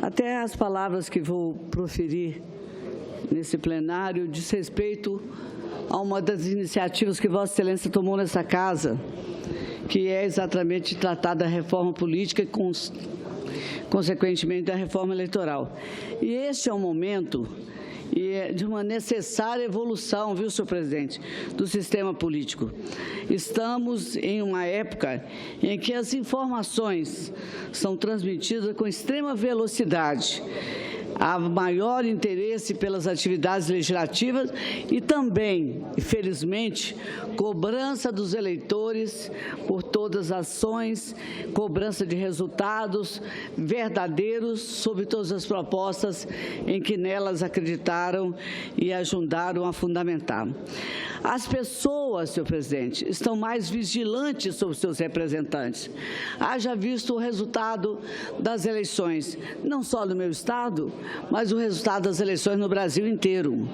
Até as palavras que vou proferir nesse plenário diz respeito a uma das iniciativas que Vossa Excelência tomou nessa casa, que é exatamente tratar da reforma política e, consequentemente, da reforma eleitoral. E este é um momento de uma necessária evolução, viu, senhor presidente, do sistema político. Estamos em uma época em que as informações são transmitidas com extrema velocidade. Há maior interesse pelas atividades legislativas e também, infelizmente, cobrança dos eleitores por todas as ações, cobrança de resultados verdadeiros sobre todas as propostas em que nelas acreditaram e ajudaram a fundamentar. As pessoas, senhor presidente, estão mais vigilantes sobre seus representantes. Haja visto o resultado das eleições, não só no meu estado, mas o resultado das eleições no Brasil inteiro.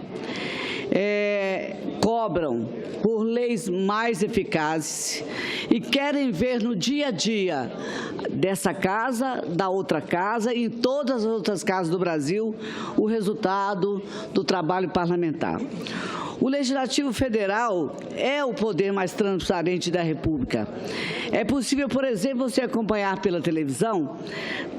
Cobram por leis mais eficazes e querem ver no dia a dia dessa casa, da outra casa e em todas as outras casas do Brasil o resultado do trabalho parlamentar. O Legislativo Federal é o poder mais transparente da República. É possível, por exemplo, você acompanhar pela televisão,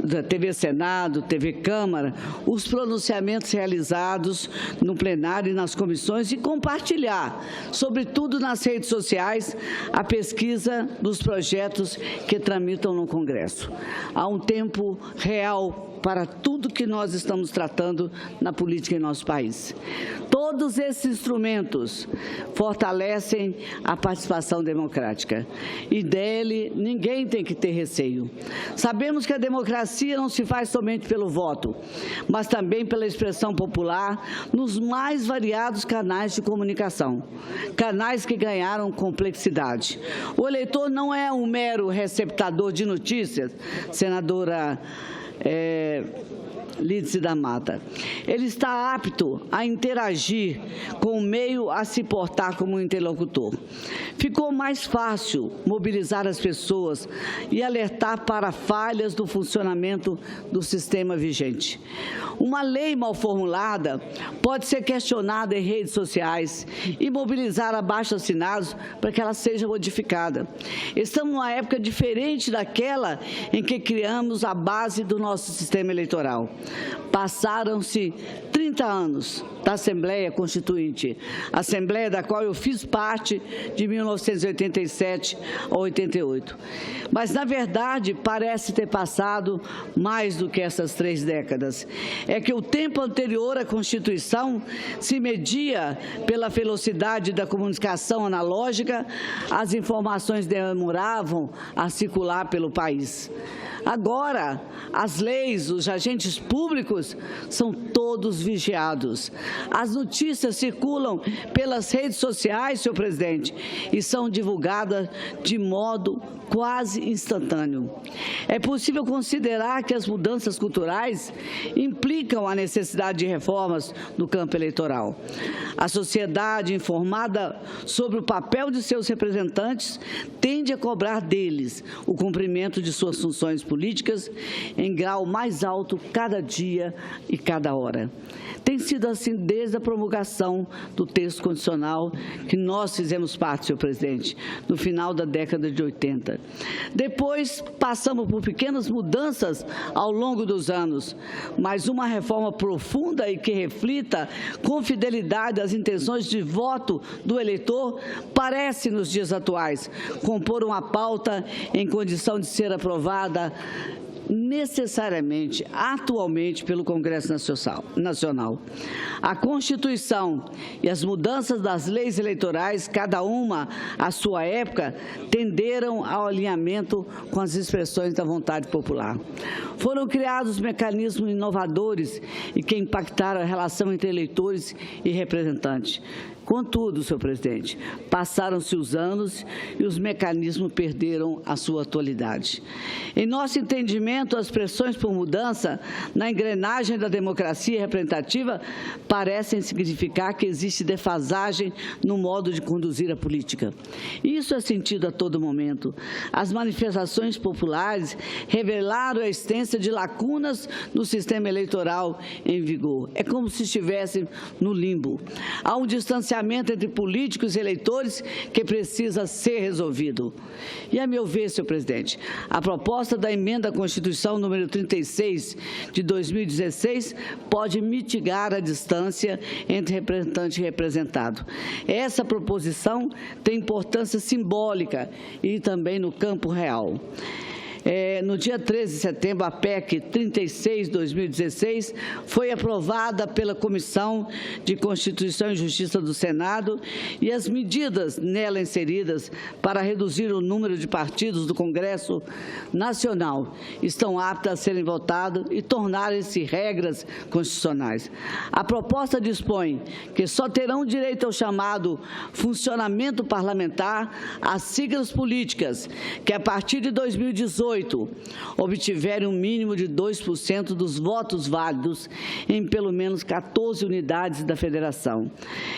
da TV Senado, TV Câmara, os pronunciamentos realizados no plenário e nas comissões e compartilhar, sobretudo nas redes sociais, a pesquisa dos projetos que tramitam no Congresso. Há um tempo real para tudo que nós estamos tratando na política em nosso país. Todos esses instrumentos fortalecem a participação democrática e dele ninguém tem que ter receio. Sabemos que a democracia não se faz somente pelo voto, mas também pela expressão popular nos mais variados canais de comunicação, canais que ganharam complexidade. O eleitor não é um mero receptador de notícias, senadora Lídice da Mata. Ele está apto a interagir com o meio, a se portar como interlocutor. Ficou mais fácil mobilizar as pessoas e alertar para falhas do funcionamento do sistema vigente. Uma lei mal formulada pode ser questionada em redes sociais e mobilizar abaixo-assinados para que ela seja modificada. Estamos numa época diferente daquela em que criamos a base do nosso sistema eleitoral. Passaram-se 30 anos da Assembleia Constituinte, Assembleia da qual eu fiz parte de 1987 a 88. Mas, na verdade, parece ter passado mais do que essas 3 décadas. É que o tempo anterior à Constituição se media pela velocidade da comunicação analógica, as informações demoravam a circular pelo país. Agora, as leis, os agentes públicos são todos vigiados. As notícias circulam pelas redes sociais, senhor presidente, e são divulgadas de modo quase instantâneo. É possível considerar que as mudanças culturais implicam a necessidade de reformas no campo eleitoral. A sociedade informada sobre o papel de seus representantes tende a cobrar deles o cumprimento de suas funções políticas em grau mais alto cada dia e cada hora. Tem sido assim desde a promulgação do texto constitucional que nós fizemos parte, senhor presidente, no final da década de 80. Depois, passamos por pequenas mudanças ao longo dos anos, mas uma reforma profunda e que reflita com fidelidade as intenções de voto do eleitor parece, nos dias atuais, compor uma pauta em condição de ser aprovada necessariamente, atualmente, pelo Congresso Nacional. A Constituição e as mudanças das leis eleitorais, cada uma à sua época, tenderam ao alinhamento com as expressões da vontade popular. Foram criados mecanismos inovadores e que impactaram a relação entre eleitores e representantes. Contudo, senhor presidente, passaram-se os anos e os mecanismos perderam a sua atualidade. Em nosso entendimento, as pressões por mudança na engrenagem da democracia representativa parecem significar que existe defasagem no modo de conduzir a política. Isso é sentido a todo momento. As manifestações populares revelaram a existência de lacunas no sistema eleitoral em vigor. É como se estivessem no limbo. Há um distanciamento entre políticos e eleitores que precisa ser resolvido. E, a meu ver, senhor presidente, a proposta da emenda à Constituição número 36 de 2016 pode mitigar a distância entre representante e representado. Essa proposição tem importância simbólica e também no campo real. No dia 13 de setembro, a PEC 36 de 2016 foi aprovada pela Comissão de Constituição e Justiça do Senado e as medidas nela inseridas para reduzir o número de partidos do Congresso Nacional estão aptas a serem votadas e tornarem-se regras constitucionais. A proposta dispõe que só terão direito ao chamado funcionamento parlamentar as siglas políticas que, a partir de 2018, obtiverem um mínimo de 2% dos votos válidos em pelo menos 14 unidades da federação.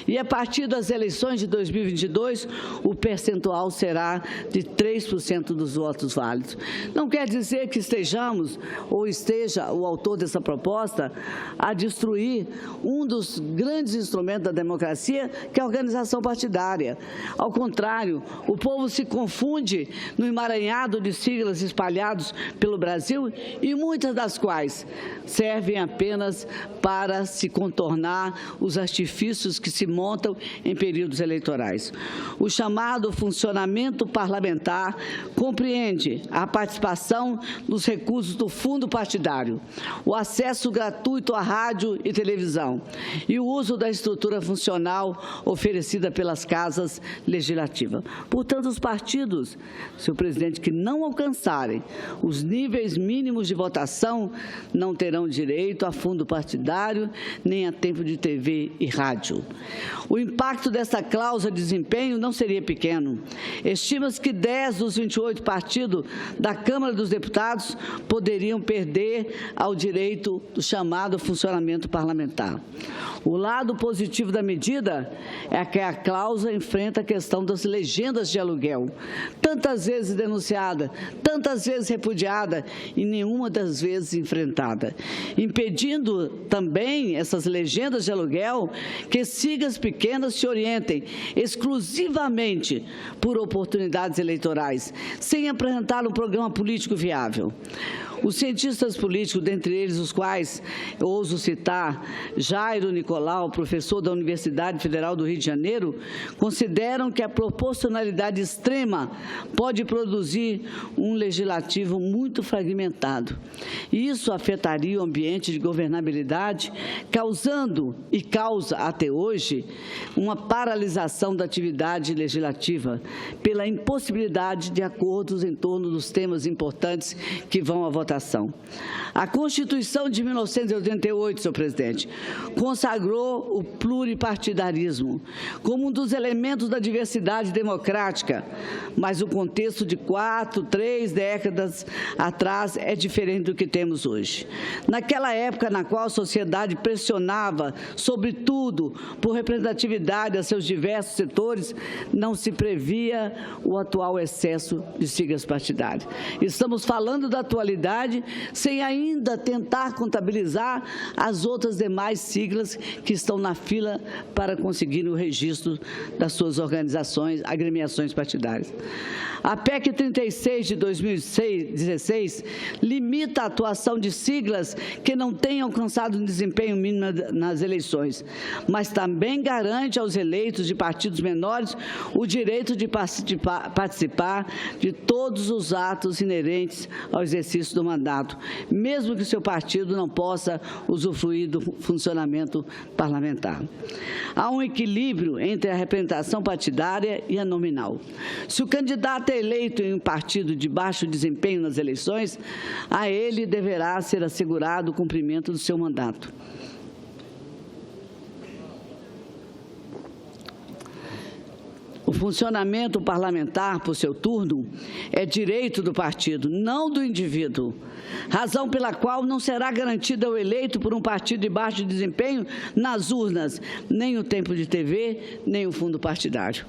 E a partir das eleições de 2022, o percentual será de 3% dos votos válidos. Não quer dizer que estejamos ou esteja o autor dessa proposta a destruir um dos grandes instrumentos da democracia, que é a organização partidária. Ao contrário, o povo se confunde no emaranhado de siglas espalhados pelo Brasil e muitas das quais servem apenas para se contornar os artifícios que se montam em períodos eleitorais. O chamado funcionamento parlamentar compreende a participação nos recursos do fundo partidário, o acesso gratuito à rádio e televisão e o uso da estrutura funcional oferecida pelas casas legislativas. Portanto, os partidos, senhor presidente, que não alcançarem os níveis mínimos de votação não terão direito a fundo partidário nem a tempo de TV e rádio. O impacto dessa cláusula de desempenho não seria pequeno. Estima-se que 10 dos 28 partidos da Câmara dos Deputados poderiam perder ao direito do chamado funcionamento parlamentar. O lado positivo da medida é que a cláusula enfrenta a questão das legendas de aluguel, tantas vezes denunciada, tantas vezes repudiada e nenhuma das vezes enfrentada, impedindo também essas legendas de aluguel que siglas pequenas se orientem exclusivamente por oportunidades eleitorais, sem apresentar um programa político viável. Os cientistas políticos, dentre eles os quais eu ouso citar Jairo Nicolau, professor da Universidade Federal do Rio de Janeiro, consideram que a proporcionalidade extrema pode produzir um legislativo muito fragmentado. E isso afetaria o ambiente de governabilidade, causando e causa até hoje uma paralisação da atividade legislativa pela impossibilidade de acordos em torno dos temas importantes que vão à votação. A Constituição de 1988, senhor presidente, consagrou o pluripartidarismo como um dos elementos da diversidade democrática, mas o contexto de 3 décadas atrás é diferente do que temos hoje. Naquela época na qual a sociedade pressionava, sobretudo, por representatividade a seus diversos setores, não se previa o atual excesso de siglas partidárias. Estamos falando da atualidade sem ainda tentar contabilizar as outras demais siglas que estão na fila para conseguir o registro das suas organizações, agremiações partidárias. A PEC 36 de 2016 limita a atuação de siglas que não tenham alcançado um desempenho mínimo nas eleições, mas também garante aos eleitos de partidos menores o direito de participar de todos os atos inerentes ao exercício do mandato, mesmo que seu partido não possa usufruir do funcionamento parlamentar. Há um equilíbrio entre a representação partidária e a nominal. Se o candidato é eleito em um partido de baixo desempenho nas eleições, a ele deverá ser assegurado o cumprimento do seu mandato. O funcionamento parlamentar, por seu turno, é direito do partido, não do indivíduo, razão pela qual não será garantido ao eleito por um partido de baixo desempenho nas urnas, nem o tempo de TV, nem o fundo partidário.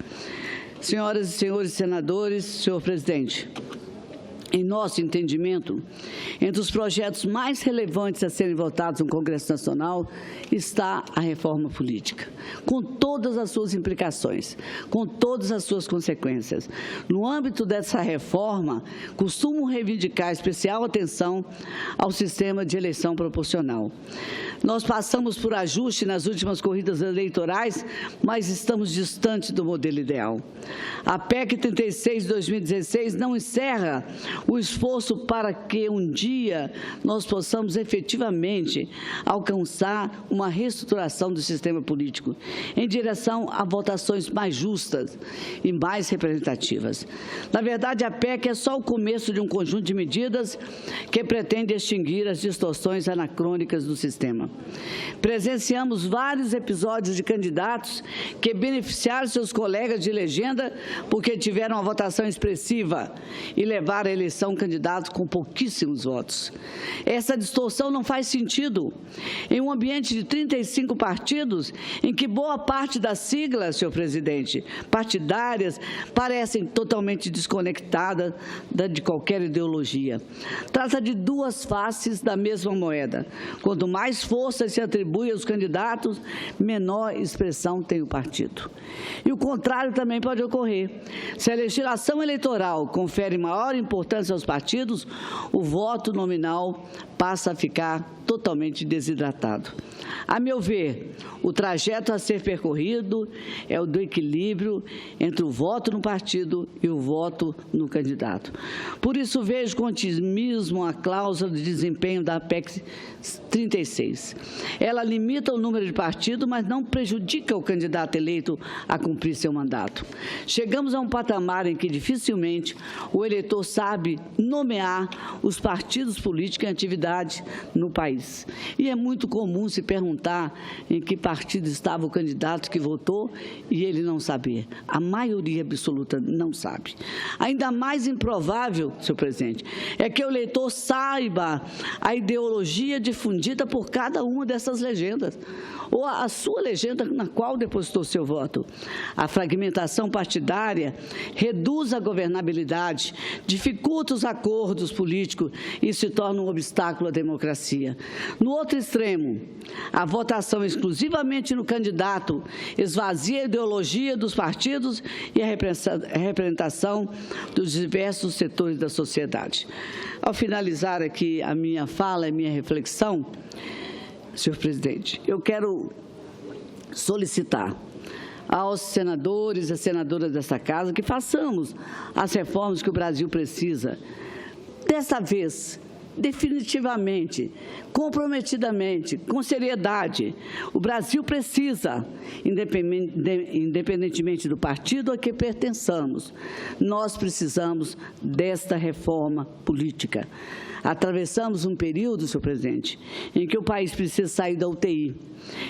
Senhoras e senhores senadores, senhor presidente, em nosso entendimento, entre os projetos mais relevantes a serem votados no Congresso Nacional está a reforma política, com todas as suas implicações, com todas as suas consequências. No âmbito dessa reforma, costumo reivindicar especial atenção ao sistema de eleição proporcional. Nós passamos por ajuste nas últimas corridas eleitorais, mas estamos distantes do modelo ideal. A PEC 36 de 2016 não encerra o esforço para que um dia nós possamos efetivamente alcançar uma reestruturação do sistema político em direção a votações mais justas e mais representativas. Na verdade, a PEC é só o começo de um conjunto de medidas que pretende extinguir as distorções anacrônicas do sistema. Presenciamos vários episódios de candidatos que beneficiaram seus colegas de legenda porque tiveram uma votação expressiva e levaram à eleição candidatos com pouquíssimos votos. Essa distorção não faz sentido em um ambiente de 35 partidos em que boa parte das siglas, senhor presidente, partidárias, parecem totalmente desconectadas de qualquer ideologia. Trata de duas faces da mesma moeda. Quanto mais força se atribui aos candidatos, menor expressão tem o partido. E o contrário também pode ocorrer. Se a legislação eleitoral confere maior importância aos partidos, o voto nominal passa a ficar totalmente desidratado. A meu ver, o trajeto a ser percorrido é o do equilíbrio entre o voto no partido e o voto no candidato. Por isso, vejo com otimismo a cláusula de desempenho da PEC 36. Ela limita o número de partidos, mas não prejudica o candidato eleito a cumprir seu mandato. Chegamos a um patamar em que dificilmente o eleitor sabe nomear os partidos políticos em atividade no país. E é muito comum se perguntar em que partido estava o candidato que votou e ele não saber. A maioria absoluta não sabe. Ainda mais improvável, senhor presidente, é que o eleitor saiba a ideologia difundida por cada uma dessas legendas, ou a sua legenda na qual depositou seu voto. A fragmentação partidária reduz a governabilidade, dificulta os acordos políticos e se torna um obstáculo à democracia. No outro extremo, a votação exclusivamente no candidato esvazia a ideologia dos partidos e a representação dos diversos setores da sociedade. Ao finalizar aqui a minha fala, a minha reflexão, senhor presidente, eu quero solicitar aos senadores e senadoras desta casa que façamos as reformas que o Brasil precisa. Dessa vez, definitivamente, comprometidamente, com seriedade. O Brasil precisa, independentemente do partido a que pertençamos, nós precisamos desta reforma política. Atravessamos um período, senhor presidente, em que o país precisa sair da UTI.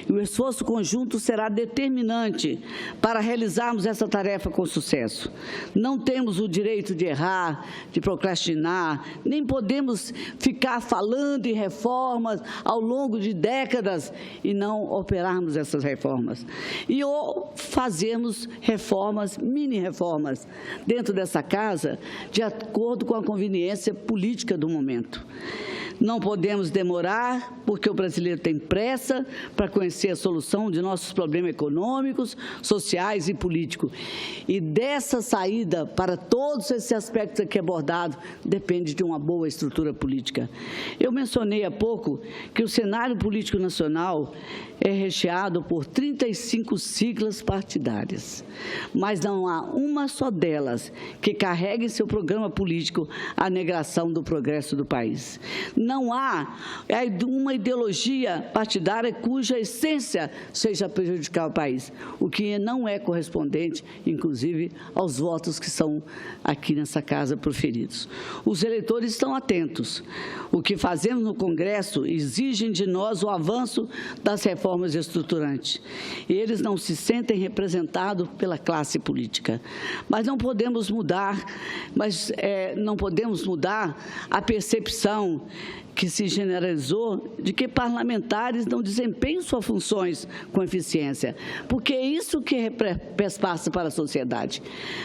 E o esforço conjunto será determinante para realizarmos essa tarefa com sucesso. Não temos o direito de errar, de procrastinar, nem podemos ficar falando em reformas ao longo de décadas e não operarmos essas reformas. E ou fazermos reformas, mini-reformas, dentro dessa casa, de acordo com a conveniência política do momento. Não podemos demorar, porque o brasileiro tem pressa para conhecer a solução de nossos problemas econômicos, sociais e políticos. E dessa saída para todos esses aspectos aqui abordados depende de uma boa estrutura política. Eu mencionei há pouco que o cenário político nacional é recheado por 35 siglas partidárias, mas não há uma só delas que carregue em seu programa político a negação do progresso do país. não há uma ideologia partidária cuja essência seja prejudicar o país, o que não é correspondente, inclusive, aos votos que são aqui nessa casa proferidos. Os eleitores estão atentos. O que fazemos no Congresso exige de nós o avanço das reformas estruturantes. E eles não se sentem representados pela classe política. Mas não podemos mudar, a percepção que se generalizou de que parlamentares não desempenham suas funções com eficiência, porque é isso que passa para a sociedade.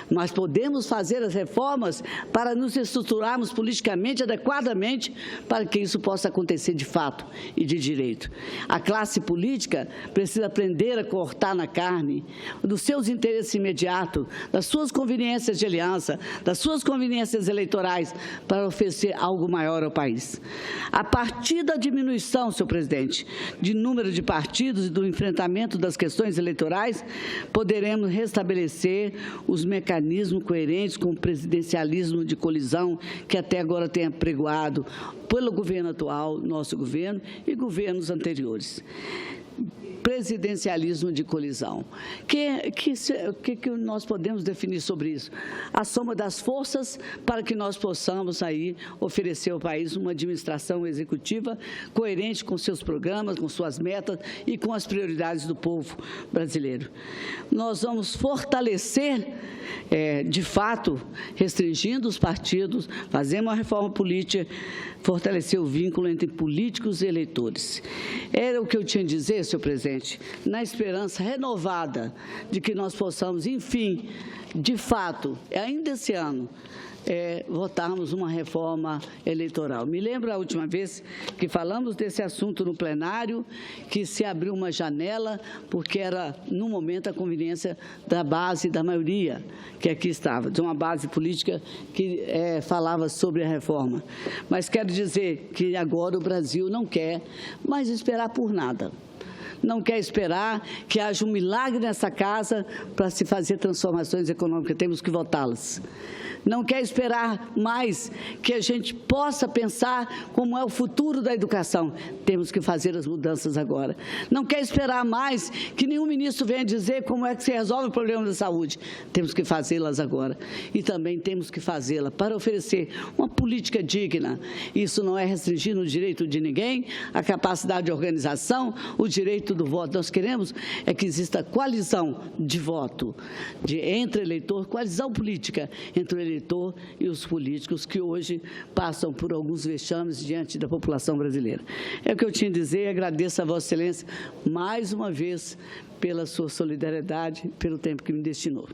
Nós podemos fazer as reformas para nos estruturarmos politicamente adequadamente para que isso possa acontecer de fato e de direito. A classe política precisa aprender a cortar na carne dos seus interesses imediatos, das suas conveniências de aliança, das suas conveniências eleitorais para oferecer algo maior ao país. A partir da diminuição, senhor presidente, de número de partidos e do enfrentamento das questões eleitorais, poderemos restabelecer os mecanismos coerentes com o presidencialismo de colisão que até agora tem apregoado pelo governo atual, nosso governo, e governos anteriores. Presidencialismo de colisão. O que nós podemos definir sobre isso? A soma das forças para que nós possamos aí oferecer ao país uma administração executiva coerente com seus programas, com suas metas e com as prioridades do povo brasileiro. Nós vamos fortalecer, de fato, restringindo os partidos, fazer uma reforma política, fortalecer o vínculo entre políticos e eleitores. Era o que eu tinha a dizer, senhor presidente, na esperança renovada de que nós possamos, enfim, de fato, ainda esse ano, votarmos uma reforma eleitoral. Me lembro a última vez que falamos desse assunto no plenário, que se abriu uma janela, porque era, no momento, a conveniência da base, da maioria que aqui estava, de uma base política que falava sobre a reforma. Mas quero dizer que agora o Brasil não quer mais esperar por nada. Não quer esperar que haja um milagre nessa casa para se fazer transformações econômicas, temos que votá-las. Não quer esperar mais que a gente possa pensar como é o futuro da educação. Temos que fazer as mudanças agora. Não quer esperar mais que nenhum ministro venha dizer como é que se resolve o problema da saúde. Temos que fazê-las agora. E também temos que fazê-la para oferecer uma política digna. Isso não é restringir o direito de ninguém, a capacidade de organização, o direito do voto. Nós queremos que exista coalizão de voto entre eleitor, coalizão política entre o eleitor e os políticos que hoje passam por alguns vexames diante da população brasileira. É o que eu tinha a dizer, agradeço a Vossa Excelência mais uma vez pela sua solidariedade, pelo tempo que me destinou.